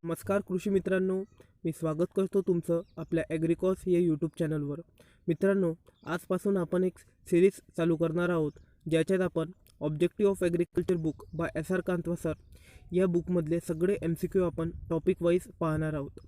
नमस्कार कृषी मित्रांनो, मी स्वागत करतो तुमचं आपल्या ॲग्रिकॉस या यूट्यूब चॅनलवर. मित्रांनो, आजपासून आपण एक सिरीज चालू करणार आहोत, ज्याच्यात आपण objective of agriculture book by SR. कांतवा sir या बुकमधले सगळे MCQ आपण टॉपिक वाईज पाहणार आहोत.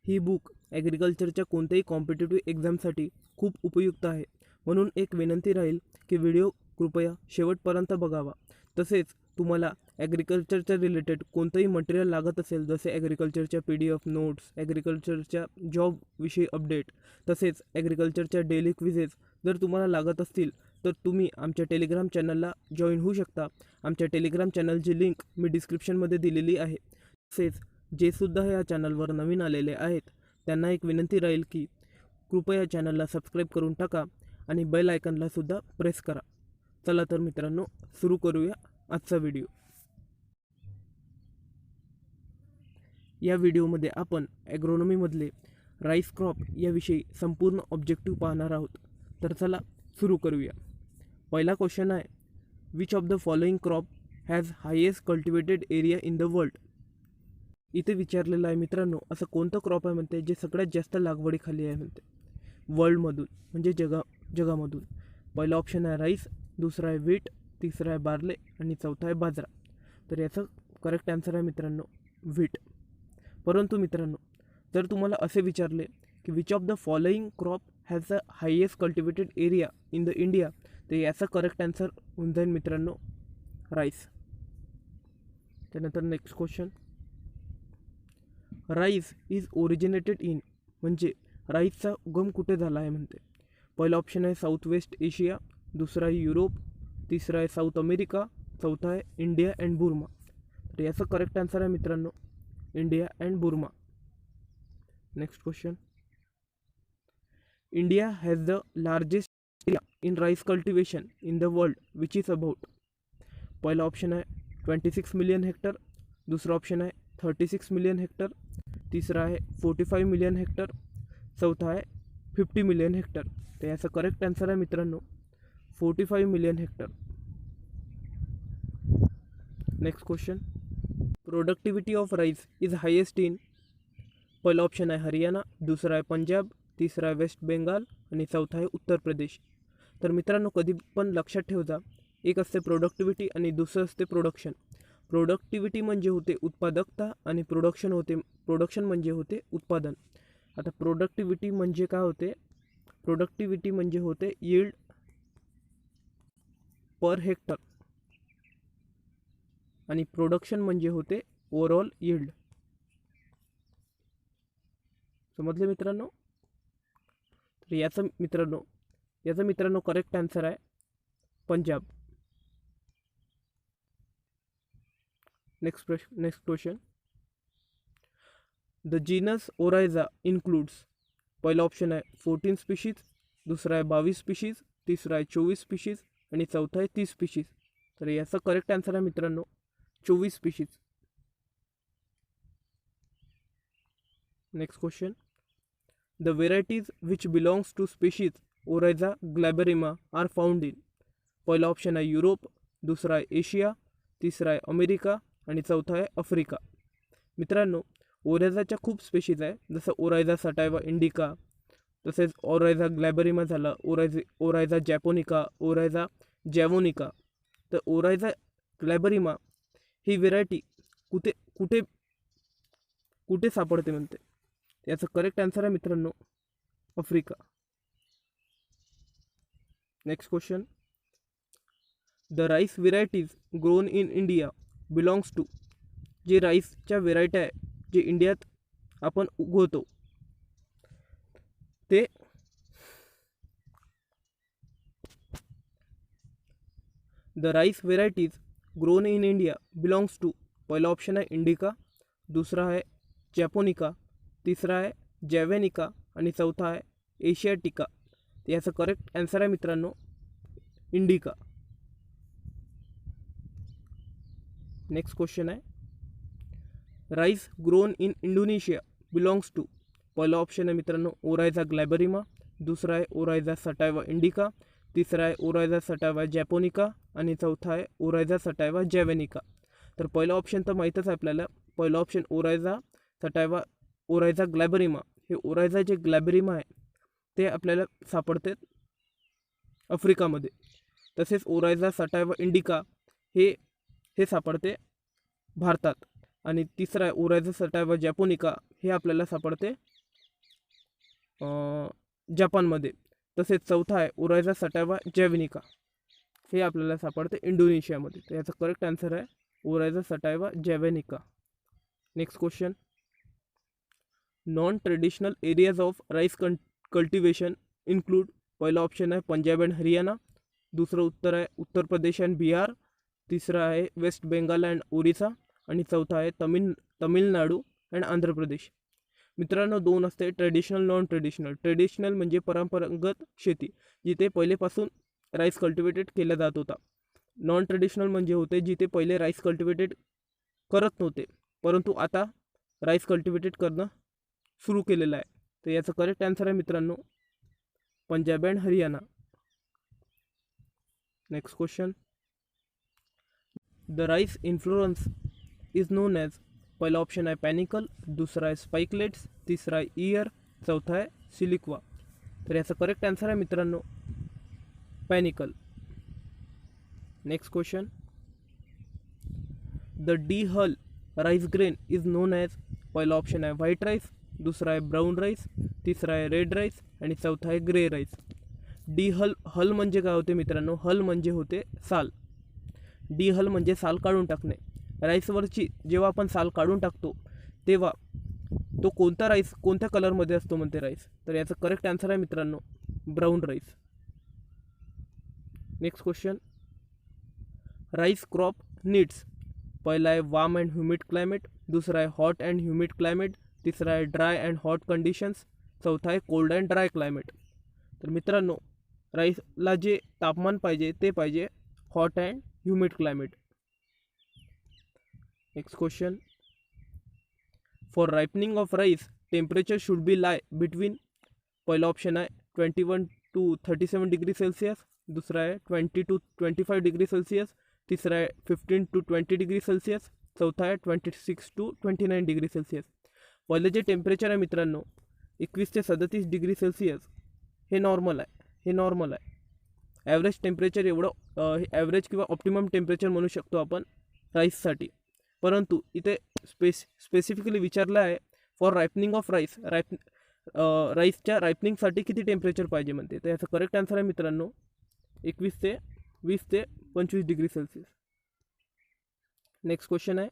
ही बुक ॲग्रिकल्चरच्या कोणत्याही कॉम्पिटेटिव्ह एक्झामसाठी खूप उपयुक्त आहे. म्हणून एक विनंती राहील की व्हिडिओ कृपया शेवटपर्यंत बघावा. तसेच तुम्हाला ॲग्रिकल्चरच्या रिलेटेड कोणतंही मटेरियल लागत असेल, जसे ॲग्रिकल्चरच्या PDF नोट्स, ॲग्रिकल्चरच्या जॉबविषयी अपडेट, तसेच ॲग्रिकल्चरच्या डेली क्विझेस जर तुम्हाला लागत असतील तर तुम्ही आमच्या टेलिग्राम चॅनलला जॉईन होऊ शकता. आमच्या टेलिग्राम चॅनलची लिंक मी डिस्क्रिप्शनमध्ये दिलेली आहे. तसेच जे सुद्धा या चॅनलवर नवीन आलेले आहेत त्यांना एक विनंती राहील की कृपया चॅनलला सबस्क्राईब करून टाका आणि बेल आयकनला सुद्धा प्रेस करा. चला तर मित्रांनो, सुरू करूया आजचा व्हिडिओ. या व्हिडिओमध्ये आपण ॲग्रोनॉमीमधले राईस क्रॉप याविषयी संपूर्ण ऑब्जेक्टिव्ह पाहणार आहोत. तर चला सुरू करूया. पहिला क्वेश्चन आहे, which of the following crop has highest cultivated area in the world. इथे विचारलेलं आहे मित्रांनो, असं कोणतं क्रॉप आहे म्हणते जे सगळ्यात जास्त लागवडीखाली आहे म्हणते वर्ल्डमधून, म्हणजे जगामधून. पहिला ऑप्शन आहे राईस, दुसरा आहे व्हीट, तिसरा आहे बार्ले आणि चौथा आहे बाजरा. तर याचं करेक्ट आन्सर आहे मित्रांनो व्हीट. परंतु मित्रांनो, जर तुम्हाला असे विचारले की which of the following crop has the highest cultivated area in the India, तर याचा करेक्ट आन्सर होऊन जाईल मित्रांनो राईस. त्यानंतर next question, rice is originated in, म्हणजे राईसचा उगम कुठे झाला आहे म्हणते. पहिला ऑप्शन आहे साऊथ वेस्ट एशिया, दुसरा आहे युरोप, तिसरा आहे साऊथ अमेरिका, चौथा आहे इंडिया अँड बुर्मा. तर याचं करेक्ट आन्सर आहे मित्रांनो India and Burma. Next question, India has the largest area in rice cultivation in the world which is about. पहिला ऑप्शन आहे 26 मिलियन हेक्टर, दुसरा ऑप्शन आहे 36 मिलियन हेक्टर, तिसरा आहे 45 मिलियन हेक्टर, चौथा आहे 50 मिलियन हेक्टर. तर याचं करेक्ट आन्सर आहे मित्रांनो 45 million hectare. Next question, productivity of rice is highest in. पहिला ऑप्शन आहे हरियाणा, दुसरा आहे पंजाब, तिसरा आहे वेस्ट बेंगाल आणि चौथा आहे उत्तर प्रदेश. तर मित्रांनो, कधी पण लक्षात ठेवजा, एक असते प्रोडक्टिव्हिटी आणि दुसरं असते प्रोडक्शन. प्रोडक्टिव्हिटी म्हणजे होते उत्पादकता आणि प्रोडक्शन म्हणजे होते उत्पादन. आता प्रोडक्टिव्हिटी म्हणजे काय होते, प्रोडक्टिव्हिटी म्हणजे होते यील्ड पर हेक्टर आणि प्रोडक्शन म्हणजे होते ओव्हरऑल यील्ड. समजले मित्रांनो. तर याचं मित्रांनो करेक्ट आन्सर आहे Punjab. Next question, the genus Oryza includes. पहिला ऑप्शन आहे 14 स्पीशीज, दुसरा आहे 22 स्पीशीज, तिसरा आहे 24 स्पीशीज आणि चौथा आहे 30 स्पीशीज. तर याचं करेक्ट आन्सर आहे मित्रांनो 24 species. Next question, the varieties which belongs to species Oryza glaberrima are found in. पहिला ऑप्शन आहे युरोप, दुसरा आहे एशिया, तिसरा आहे अमेरिका आणि चौथा आहे आफ्रिका. मित्रांनो, ओरायझाच्या खूप स्पेशीज आहे, जसं ओरायझा सटायवा इंडिका, तसेच ओरायझा ग्लॅबेरिमा झाला, ओरायझा जॅपोनिका, ओरायझा जॅवोनिका. तर ओरायझा ग्लॅबेरिमा ही व्हेरायटी कुठे कुठे कुठे सापडते म्हणते. याचं करेक्ट आन्सर आहे मित्रांनो Africa. Next question, the rice varieties grown in India belongs to. जे राईसच्या व्हेरायटी आहे जे इंडियात आपण उगवतो ते the rice varieties grown in India belongs to. पहिला ऑप्शन आहे इंडिका, दुसरा आहे जॅपोनिका, तिसरा आहे जॅवेनिका आणि चौथा आहे एशियाटिका. याचं करेक्ट आन्सर आहे मित्रांनो इंडिका. नेक्स्ट क्वेश्चन आहे, rice grown in Indonesia belongs to. पहिला ऑप्शन आहे मित्रांनो ओरायझा ग्लॅबेरिमा, दुसरा आहे ओरायझा सटायवा इंडिका, तिसरा आहे ओरायझा सटायवा जॅपोनिका आणि चौथा आहे ओरायझा सटायवा जॅवेनिका. तर पहिला ऑप्शन तर माहीतच आहे आपल्याला. पहिला ऑप्शन ओरायझा सटायवा ओरायझा ग्लॅबरिमा. हे ओरायझा जे ग्लॅबरिमा आहे ते आपल्याला सापडते आफ्रिकामध्ये. तसेच ओरायझा सटायवा इंडिका हे हे सापडते भारतात. आणि तिसरा आहे ओरायझा सटायवा जॅपोनिका हे आपल्याला सापडते जपानमध्ये. तसेच चौथा आहे ओरायझा सटायवा जॅवेनिका हे आपल्याला सापडते इंडोनेशियामध्ये. तर याचा करेक्ट आन्सर आहे Oryza sativa javanica. Next question. Non traditional areas of rice cultivation include. पहिला ऑप्शन आहे पंजाब अँड हरियाणा. दुसरं उत्तर आहे उत्तर प्रदेश अँड बिहार. तिसरं आहे वेस्ट बेंगाल अँड ओरिसा. आणि चौथा आहे तमिळनाडू अँड आंध्र प्रदेश. मित्रांनो, दोन असते ट्रेडिशनल नॉन ट्रेडिशनल. ट्रेडिशनल म्हणजे परंपरागत शेती, जिथे पहिलेपासून राईस कल्टिवेटेड केला जात होता. नॉन ट्रेडिशनल म्हणजे होते जिथे पहिले राईस कल्टिवेटेड करत नव्हते, परंतु आता राईस कल्टिवेटेड करणं सुरू केलेलं आहे. तर याचं करेक्ट आन्सर आहे मित्रांनो Punjab and Haryana. Next question. The rice inflorescence is known as. पहिला ऑप्शन आहे पॅनिकल. दुसरा आहे स्पाइकलेट्स. तिसरा आहे इयर. चौथा आहे सिलिक्वा. तर याचं करेक्ट आन्सर आहे मित्रांनो panicle. Next question. The de hull rice grain is known as. पहिला ऑप्शन आहे व्हाईट राईस. दुसरा आहे ब्राऊन राईस. तिसरा आहे रेड राईस आणि चौथा आहे ग्रे राईस. डी हल म्हणजे काय होते मित्रांनो? हल म्हणजे होते साल. डी हल म्हणजे साल काढून टाकणे. राईसवरची जेव्हा आपण साल काढून टाकतो तेव्हा तो कोणता राईस कोणत्या कलरमध्ये असतो म्हणते राईस. तर याचं करेक्ट आन्सर आहे मित्रांनो brown rice. Next question. Rice crop needs. पहिला आहे वार्म अँड ह्युमिड क्लायमेट. दुसरा आहे हॉट अँड ह्युमिड क्लायमेट. तिसरा आहे ड्राय अँड हॉट कंडिशन्स. चौथा आहे कोल्ड अँड ड्राय क्लायमेट. तर मित्रांनो, राईसला जे तापमान पाहिजे ते पाहिजे hot and humid climate. Next question. For ripening of rice temperature should be lie between. पहिला ऑप्शन आहे 21 to 37 डिग्री सेल्सिअस. दुसरा आहे 20 to 25 डिग्री सेल्सिअस. तिसरा आहे 15 to 20 डिग्री सेल्सिअस. चौथा आहे 26 to 29 डिग्री सेल्सिअस. पहिले जे टेम्परेचर आहे मित्रांनो 21 ते 37 डिग्री सेल्सिअस हे नॉर्मल आहे. ॲव्हरेज टेम्परेचर एवढं ॲव्हरेज किंवा ऑप्टिमम टेम्परेचर म्हणू शकतो आपण राईससाठी. परंतु इथे स्पेसिफिकली विचारलं आहे फॉर रायपनिंग ऑफ राईस. राईसच्या रायपनिंगसाठी किती टेम्परेचर पाहिजे म्हणते. तर याचं करेक्ट आन्सर आहे मित्रांनो 21 ते 20 ते 25 डिग्री सेल्सिअस. नेक्स्ट क्वेश्चन आहे.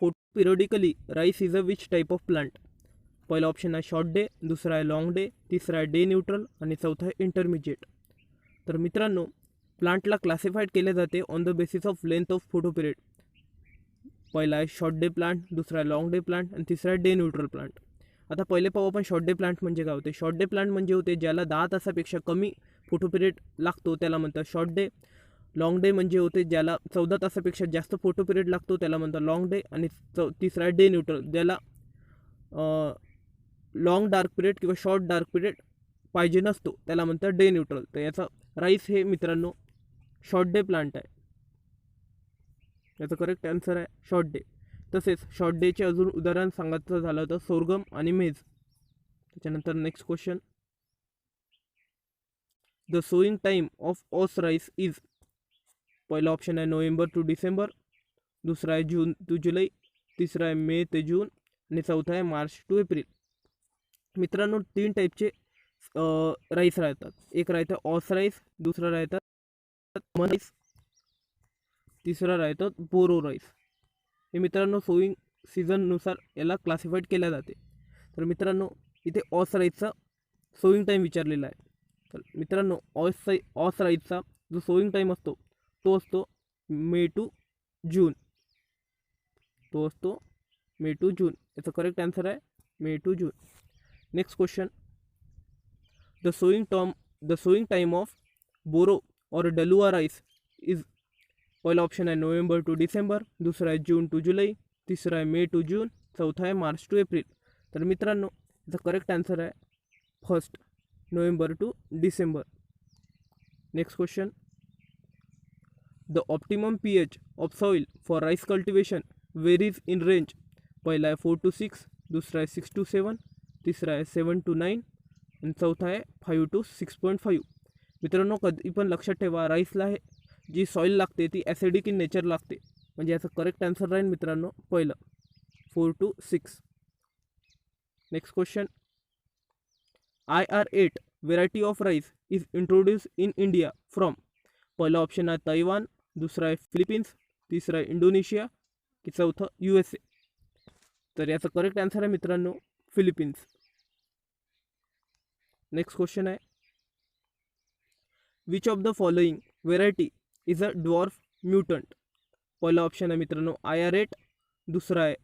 Photoperiodically rice is a which type of plant. पहिला ऑप्शन आहे शॉर्ट डे. दुसरा आहे लॉंग डे. तिसरा आहे डे न्यूट्रल आणि चौथा आहे इंटरमिजिएट. तर मित्रांनो, प्लांटला क्लासिफाईड केले जाते on the basis of length of photo period. पहिला आहे शॉर्ट डे प्लांट. दुसरा आहे लॉंग डे प्लांट आणि तिसरा आहे डे न्यूट्रल प्लांट. आता पहिले पाहू आपण शॉर्ट डे प्लांट म्हणजे काय होते. शॉर्ट डे प्लांट म्हणजे होते ज्याला 10 तासापेक्षा कमी फोटो पिरियड लागतो त्याला म्हणतात शॉर्ट डे. लॉंग डे म्हणजे होते ज्याला 14 तासापेक्षा जास्त फोटो पिरियड लागतो त्याला म्हणतात लॉंग डे. आणि तिसरा आहे डे न्यूट्रल, ज्याला लॉंग डार्क पिरियड किंवा शॉर्ट डार्क पिरियड पाहिजे नसतो त्याला म्हणतात डे न्यूट्रल. तर याचा राईस हे मित्रांनो शॉर्ट डे प्लांट आहे. याचं करेक्ट आन्सर आहे शॉर्ट डे. तसेच शॉर्ट डेचे अजून उदाहरण सांगायचं झालं तर सोरगम आणि मेज. त्याच्यानंतर next question. The sowing time of aus rice is. पहिला ऑप्शन आहे नोव्हेंबर टू डिसेंबर. दुसरा आहे जून टू जुलै. तिसरा आहे मे ते जून आणि चौथा आहे मार्च टू एप्रिल. मित्रांनो, 3 टाईपचे राईस राहतात. एक राहतं ऑस राईस. दुसरा राहतात मन राईस. तिसरा राहतं बोरो राईस. हे मित्रांनो सोईंग सीझननुसार याला क्लासिफाईड केल्या जाते. तर मित्रांनो, इथे ऑस राईसचा सोईंग टाईम विचारलेला आहे. तर मित्रांनो, ऑस राईसचा जो सोईंग टाईम असतो तो असतो मे टू जून. याचा करेक्ट आन्सर आहे May to June. Next question. The sowing time of boro और डलुआ राईस इज. पहिला ऑप्शन आहे नोव्हेंबर टू डिसेंबर. दुसरा आहे जून टू जुलै. तिसरा आहे मे टू जून. चौथा आहे मार्च टू एप्रिल. तर मित्रांनो, याचा करेक्ट आन्सर आहे first November to December. Next question, the optimum pH of soil for rice cultivation varies in range. पहिला आहे 4 to 6, दुसरा आहे 6 to 7, तिसरा आहे 7 to 9 आणि चौथा आहे 5 to 6.5. मित्रांनो कधी पण लक्षात ठेवा, राईसला जी सॉईल लागते ती ॲसिडिक इन नेचर लागते. म्हणजे याचं करेक्ट आन्सर राहील मित्रांनो पहिलं 4 to 6. Next question, IR8 variety of rice is introduce in India from. पहिला ऑप्शन आहे तैवान, दुसरा आहे फिलिपिन्स, तिसरा आहे इंडोनेशिया की चौथं USA. तर याचं करेक्ट आन्सर आहे मित्रांनो फिलिपिन्स. नेक्स्ट क्वेश्चन आहे, which of the following variety is a dwarf mutant. पहिला ऑप्शन आहे मित्रांनो IR8, दुसरा आहे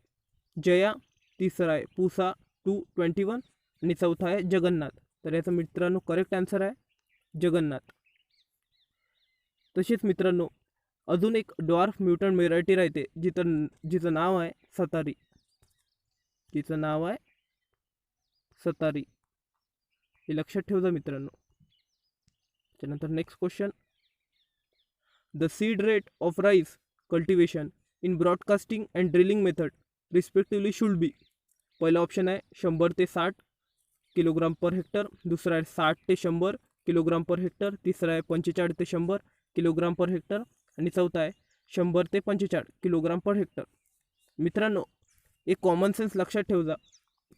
जया, तिसरा आहे पूसा 221 आणि चौथा आहे जगन्नाथ. तर याचं मित्रांनो करेक्ट आन्सर आहे जगन्नाथ. तसेच मित्रांनो अजून एक ड्वार्फ म्युटंट व्हेरायटी राहते जिचं नाव आहे सतारी. सतारी हे लक्षात ठेवजा मित्रांनो. त्यानंतर next question, the seed rate of rice cultivation in broadcasting and drilling method respectively should be. पहिला ऑप्शन आहे 100 ते 60 किलोग्राम पर हेक्टर, दुसरा आहे 60 ते 100 किलोग्राम पर हेक्टर, तिसरा आहे 45 ते 100 किलोग्राम पर हेक्टर आणि चौथा आहे 100 ते 45 किलोग्राम पर हेक्टर. मित्रांनो एक कॉमन सेन्स लक्षात ठेवजा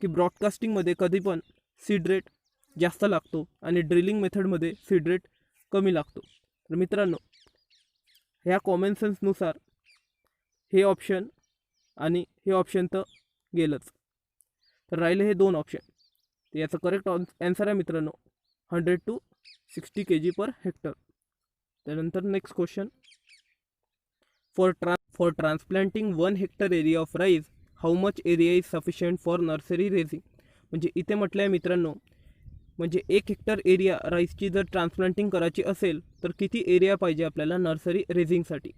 की ब्रॉडकास्टिंगमध्ये कधी पण सीड रेट जास्त लागतो आणि ड्रिलिंग मेथडमध्ये सीड रेट कमी लागतो. तर मित्रांनो ह्या कॉमन सेन्सनुसार हे ऑप्शन आणि हे ऑप्शन तर गेलंच, तर राहिले हे दोन ऑप्शन. तर याचं करेक्ट आन्सर आहे मित्रांनो 100 to 60 kg पर हेक्टर. त्यानंतर next question, for transplanting 1 hectare area of rice how much area is sufficient for nursery raising. म्हणजे इथे म्हटलं आहे मित्रांनो, म्हणजे 1 हेक्टर एरिया राईसची जर ट्रान्सप्लांटिंग करायची असेल तर किती एरिया पाहिजे आपल्याला नर्सरी रेझिंगसाठी.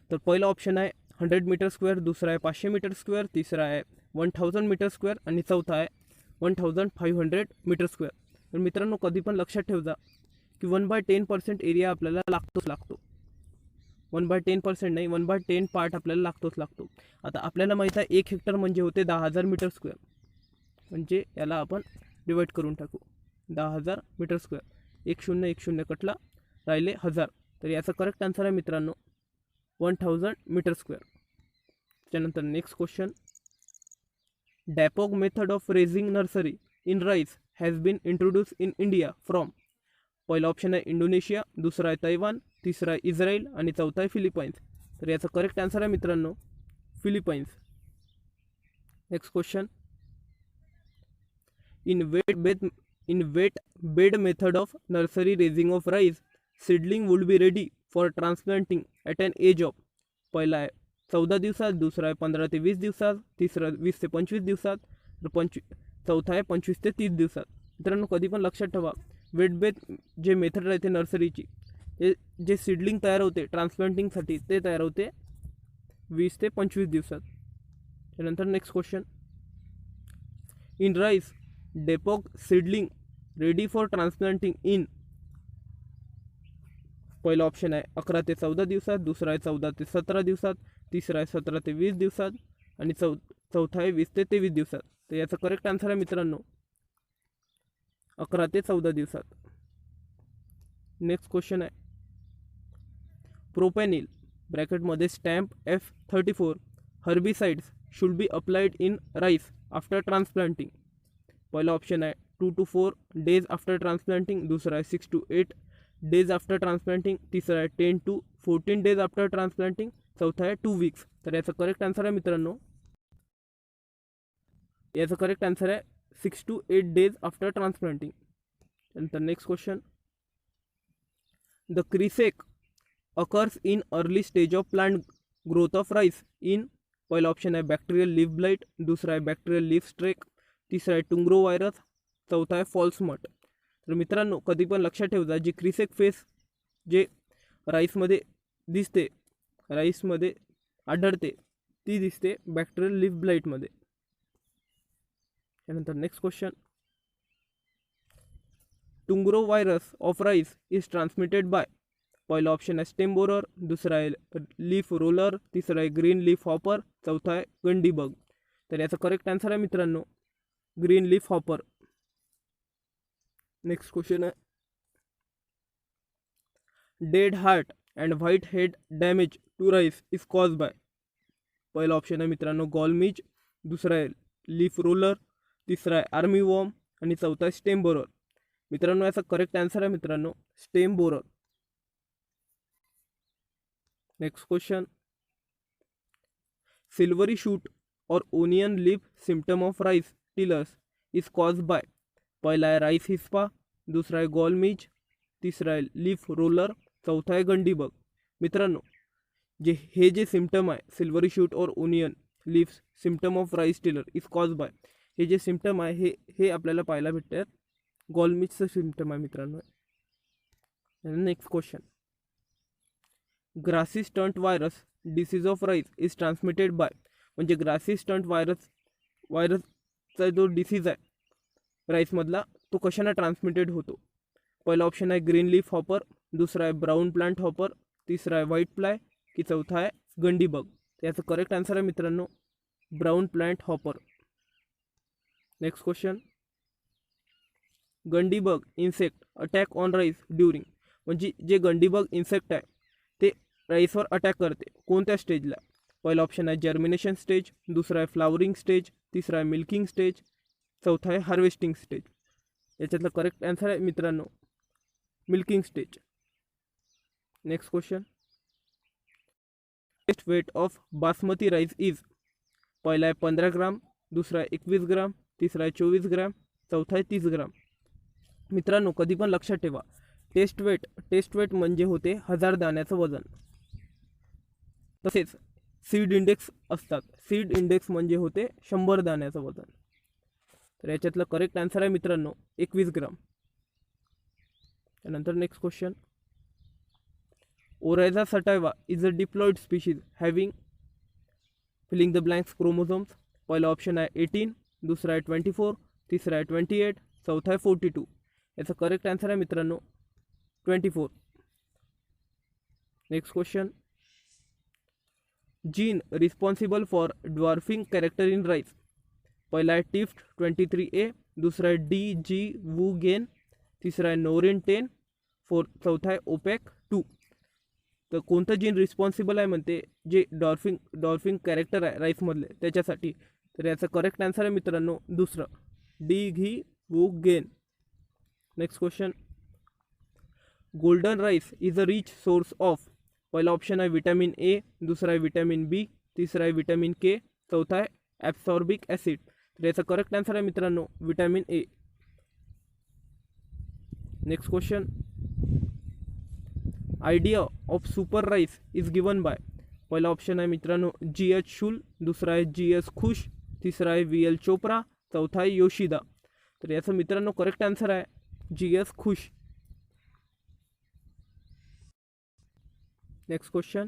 तर पहिला ऑप्शन आहे 100 मीटर स्क्वेअर, दुसरा आहे 500 मीटर स्क्वेअर, तिसरा आहे 1000 मीटर स्क्वेअर आणि चौथा आहे 1500 मीटर स्क्वेअर. तर मित्रांनो कधी पण लक्षात ठेवजा की 1/10% एरिया आपल्याला लागतो. 1/10% नाही, 1/10 पार्ट आपल्याला लागतो. आता आपल्याला माहीत आहे 1 हेक्टर म्हणजे होते 10,000 मीटर स्क्वेअर. म्हणजे याला आपण डिवाईड करून टाकू 10,000 मीटर स्क्वेअर. 1 0 कटला, राहिले 1000. तर याचा करेक्ट आन्सर आहे मित्रांनो 1000 मीटर स्क्वेअर. त्यानंतर next question, dapog method of raising nursery in rice has been introduce in India from. पहिला ऑप्शन आहे इंडोनेशिया, दुसरा आहे तैवान, तिसरा आहे इस्रायल आणि चौथा आहे फिलिपाईन्स. तर याचा करेक्ट आन्सर आहे मित्रांनो Philippines. Next question, in wet bed method of nursery raising of rice seedling would be ready for transplanting at an age of. पहिला आहे 14 दिवसात, दुसरा आहे 15 ते 20 दिवसात, तिसरा 20 ते 25 दिवसात, तर चौथा आहे 25 ते 30 दिवसात. मित्रांनो कधी पण लक्षात ठेवा वेट बेड जे मेथड राहते नर्सरीची, ते जे सीडलिंग तयार होते ट्रान्सप्लांटिंगसाठी ते तयार होते 20 ते 25 दिवसात. त्यानंतर next question, in rice डेपोग seedling ready for transplanting in. पहिला ऑप्शन आहे 11 ते 14 दिवसात, दुसरा आहे 14 ते 17 दिवसात, तिसरा आहे 17 ते 20 दिवसात आणि चौथा आहे 20 ते 23 दिवसात. तर याचा करेक्ट आन्सर आहे मित्रांनो 11 ते 14 दिवसात. नेक्स्ट क्वेश्चन आहे, प्रोपॅनिल ब्रॅकेटमध्ये stamp F34 herbicides should be applied in rice after transplanting. पहिला ऑप्शन आहे 2 to 4 days आफ्टर ट्रान्सप्लांटिंग, दुसरा आहे 6 to 8 days आफ्टर ट्रान्सप्लांटिंग, तिसरा आहे 10 to 14 days आफ्टर ट्रान्सप्लांटिंग, चौथा आहे 2 weeks. तर याचं करेक्ट आन्सर आहे मित्रांनो, याचं करेक्ट आन्सर आहे 6 to 8 days आफ्टर ट्रान्सप्लांटिंग. नंतर next question, the kresek occurs in early stage of plant growth of rice in. पहिला ऑप्शन आहे बॅक्टेरियल लीफ ब्लाइट, दुसरा आहे बॅक्टेरियल लीफ स्ट्रेक, तिसरा आहे टुंग्रो व्हायरस, चौथा आहे फॉल्स मट. तर मित्रांनो कधी पण लक्षात ठेवजा जी क्रिसेक फेस जे राईसमध्ये दिसते, राईसमध्ये आढळते, ती दिसते बॅक्टेरियल लीफ ब्लाइटमध्ये. त्यानंतर next question, tungro virus of rice is transmitted by? पहिला ऑप्शन आहे स्टेम बोरर, दुसरा आहे लीफ रोलर, तिसरा आहे ग्रीन लीफ हॉपर, चौथा आहे गंडी बग. तर याचा करेक्ट आन्सर आहे मित्रांनो green leaf hopper. Next question आहे dead heart and white head damage to rice is cause by? पहिला ऑप्शन आहे मित्रांनो गॉलमीज, दुसरा आहे लीफ रोलर, तिसरा आहे आर्मी वॉर्म आणि चौथा आहे स्टेम बोरर. मित्रांनो याचा करेक्ट आन्सर आहे मित्रांनो stem borer. Next question silvery shoot और onion leaf symptom of rice tillers is cause by? पहिला आहे राईस हिस्पा, दुसरा आहे गॉलमीज, तिसरा आहे लीफ रोलर, चौथा आहे गंडी बग. मित्रांनो हे जे सिम्टम आहे सिल्वरी शूट और onion leaf symptom of rice tiller is cause bye, हे जे सिम्टम आहे हे आपल्याला पाहायला भेटतात गॉलमीजचं सिम्टम आहे मित्रांनो. Next question grassy stunt virus disease of rice is transmitted by? म्हणजे ग्रासी स्टंट व्हायरसचा जो डिसीज आहे राईसमधला तो कशाने ट्रान्समिटेड होतो? पहिला ऑप्शन आहे ग्रीन लीफ हॉपर, दुसरा आहे ब्राऊन प्लांट हॉपर, तिसरा आहे व्हाईट फ्लाय की चौथा आहे गंडी बग. याचं करेक्ट आन्सर आहे मित्रांनो brown plant hopper. Next question gundhi bug insect attack on rice during? म्हणजे जे गंडी बग इन्सेक्ट आहे ते राईसवर अटॅक करते कोणत्या स्टेजला? पहिला ऑप्शन आहे जर्मिनेशन स्टेज, दुसरा आहे फ्लावरिंग स्टेज, तिसरा आहे मिल्किंग स्टेज, चौथा आहे हार्वेस्टिंग स्टेज. याच्यातलं करेक्ट आन्सर आहे मित्रांनो milking stage. Next question best weight of basmati rice is? पहिला आहे 15 ग्राम, दुसरा आहे 21 ग्राम, तिसरा आहे 24 ग्राम, चौथा आहे 30 ग्राम. मित्रांनो कधी पण लक्षात ठेवा टेस्ट वेट म्हणजे होते 1000 दाण्याचं वजन. तसेच सीड इंडेक्स असतात, सीड इंडेक्स म्हणजे होते 100 दाण्याचं वजन. तर याच्यातलं करेक्ट आन्सर आहे मित्रांनो 21 ग्राम. त्यानंतर next question Oryza sativa is a diploid species having filling the blanks chromosomes? पहिला ऑप्शन आहे 18, दुसरा आहे 24, तिसरा आहे 28, चौथा आहे 42. याचा करेक्ट आन्सर आहे मित्रांनो 24. Next question gene responsible for dwarfing character in rice? पहिला आहे टिफ्ट 23A, दुसरा आहे DG वू गेन, तिसरा आहे नोरिन 10, चौथा आहे ओपॅक 2. तर कोणतं जीन रिस्पॉन्सिबल आहे म्हणते जे डॉर्फिंग कॅरेक्टर आहे राईसमधले त्याच्यासाठी? तर याचा करेक्ट आन्सर आहे मित्रांनो दुसरं DG woo gen. Next question golden rice is a rich source of? पहिला ऑप्शन आहे विटॅमिन A, दुसरा आहे विटॅमिन B, तिसरा आहे विटॅमिन K, चौथा आहे ॲब्सॉर्बिक ॲसिड. तर याचा करेक्ट आन्सर आहे मित्रांनो vitamin A. Next question idea of super rice is given by? पहिला ऑप्शन आहे मित्रांनो GH शुल, दुसरा आहे GS खुश, तिसरा आहे VL चोप्रा, चौथा आहे योशिदा. तर याचं मित्रांनो करेक्ट आन्सर आहे GS Khush. Next question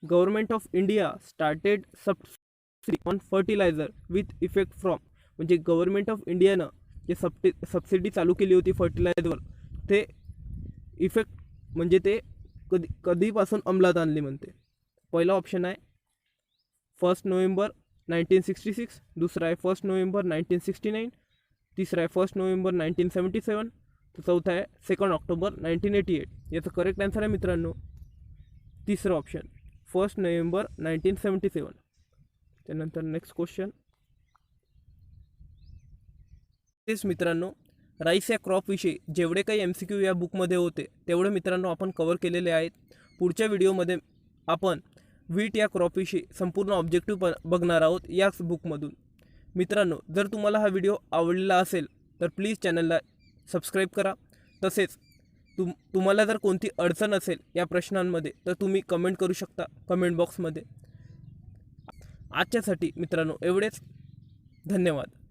government of India started subsidy on fertiliser with effect from? म्हणजे गव्हर्नमेंट ऑफ इंडियानं जे सबसिडी चालू केली होती फर्टिलायझरवर ते इफेक्ट म्हणजे ते कधीपासून अंमलात आणली म्हणते? पहिला ऑप्शन आहे 1 नोव्हेंबर 1966, दुसरा आहे 1 नोव्हेंबर 1969, तिसरा आहे 1 नोव्हेंबर 1977, तर चौथा आहे 2 ऑक्टोबर 1988. याचं करेक्ट आन्सर आहे मित्रांनो तिसरं ऑप्शन 1 नोव्हेंबर 1977. त्यानंतर नेक्स्ट क्वेश्चन तेच मित्रांनो राईस या क्रॉपविषयी जेवढे काही MCQ या बुकमध्ये होते तेवढे मित्रांनो आपण कवर केलेले आहेत. पुढच्या व्हिडिओमध्ये आपण व्हीट या क्रॉपविषयी संपूर्ण ऑब्जेक्टिव्ह बघणार आहोत याच बुकमधून. मित्रांनो जर तुम्हाला हा व्हिडिओ आवडलेला असेल तर प्लीज चॅनलला सबस्क्राईब करा. तसेच तुम्हाला जर कोणती अडचण असेल या प्रश्नांमध्ये तर तुम्ही कमेंट करू शकता कमेंट बॉक्समध्ये. आजच्यासाठी मित्रांनो एवढेच. धन्यवाद.